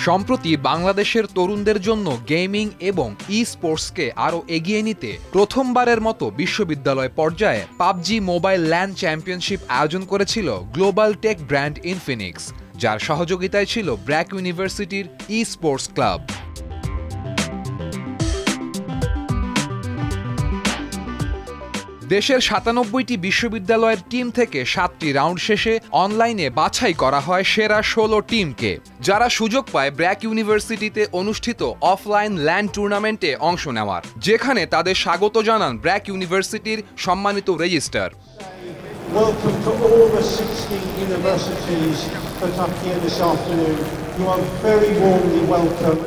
সম্প্রতি বাংলাদেশের তরুণদের জন্য গেমিং এবং ই স্পোর্টসকে আরও এগিয়ে নিতে প্রথমবারের মতো বিশ্ববিদ্যালয় পর্যায়ে পাবজি মোবাইল ল্যান চ্যাম্পিয়নশিপ আয়োজন করেছিল গ্লোবাল টেক ব্র্যান্ড ইনফিনিক্স, যার সহযোগিতায় ছিল ব্র্যাক ইউনিভার্সিটির ই স্পোর্টস ক্লাব। দেশের ৯৭টি বিশ্ববিদ্যালয়ের টিম থেকে ৭টি রাউন্ড শেষে অনলাইনে বাছাই করা হয় সেরা ১৬ টিমকে, যারা সুযোগ পায় ব্র্যাক ইউনিভার্সিটিতে অনুষ্ঠিত অফলাইন ল্যান টুর্নামেন্টে অংশ নেওয়ার, যেখানে তাদের স্বাগত জানান ব্র্যাক ইউনিভার্সিটির সম্মানিত registrar. Welcome to all the 16 universities that are here this afternoon. You are very warmly welcome.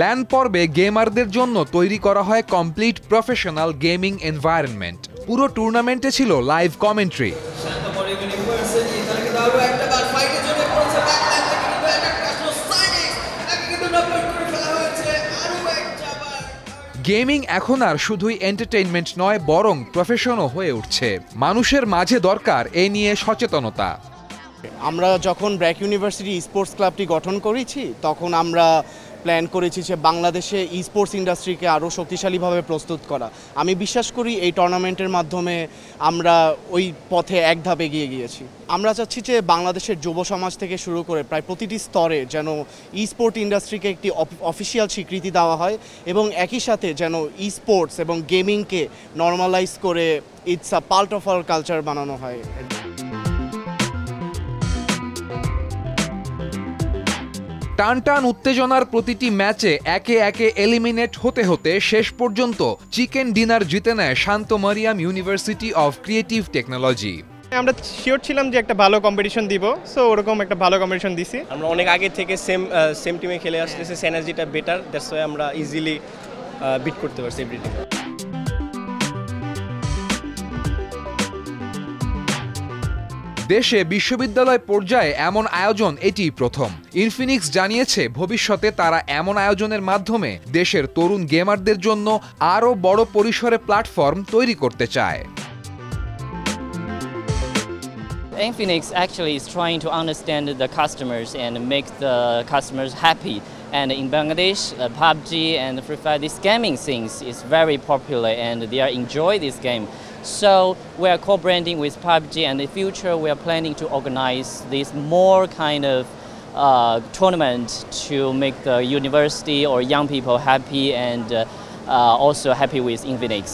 LAN পর্বে গেমারদের জন্য তৈরি করা হয় কমপ্লিট প্রফেশনাল গেমিং এনভায়রনমেন্ট। পুরো টুর্নামেন্টে ছিল লাইভ কমেন্ট্রি। গেমিং এখন আর শুধুই এন্টারটেইনমেন্ট নয়, বরং প্রফেশনও হয়ে উঠছে। মানুষের মাঝে দরকার এ নিয়ে সচেতনতা। আমরা যখন ব্র্যাক ইউনিভার্সিটি স্পোর্টস ক্লাবটি গঠন করেছি, তখন আমরা প্ল্যান করেছি যে বাংলাদেশে ই স্পোর্টস ইন্ডাস্ট্রিকে আরও শক্তিশালীভাবে প্রস্তুত করা। আমি বিশ্বাস করি এই টুর্নামেন্টের মাধ্যমে আমরা ওই পথে এক ধাপ এগিয়ে গিয়েছি। আমরা চাচ্ছি যে বাংলাদেশের যুব সমাজ থেকে শুরু করে প্রায় প্রতিটি স্তরে যেন ই স্পোর্ট ইন্ডাস্ট্রিকে একটি অফিসিয়াল স্বীকৃতি দেওয়া হয়, এবং একই সাথে যেন ই স্পোর্টস এবং গেমিংকে নর্মালাইজ করে it's a part of our culture বানানো হয়। টানটান উত্তেজনার প্রতিটি ম্যাচে একে একে এলিমিনেট হতে হতে শেষ পর্যন্ত চিকেন ডিনার জিতে নেয় Shanto Mariam University of Creative Technology. আমরা শিওর ছিলাম যে একটা ভালো কম্পিটিশন দিব, সো ওরকম একটা ভালো কম্পিটিশন দিছি। আমরা অনেক আগে থেকে সেম টিমে খেলে আসতেছে, সিনার্জিটা বেটার, দ্যাটস ওয়াই আমরা ইজিলি বিট করতে পারছি এভরিথিং। দেশে বিশ্ববিদ্যালয় পর্যায়ে এমন আয়োজন এটি প্রথম। ইনফিনিক্স জানিয়েছে ভবিষ্যতে তারা এমন আয়োজনের মাধ্যমে দেশের তরুণ গেমারদের জন্য আরও বড় পরিসরে প্ল্যাটফর্ম তৈরি করতে চায়। Infinix actually is trying to understand the customers and make the customers happy. And in Bangladesh, PUBG and Free Fire, these gaming things is very popular and they are enjoy this game. So we are co-branding with PUBG, and in the future we are planning to organize this more kind of tournament to make the university or young people happy and also happy with Infinix.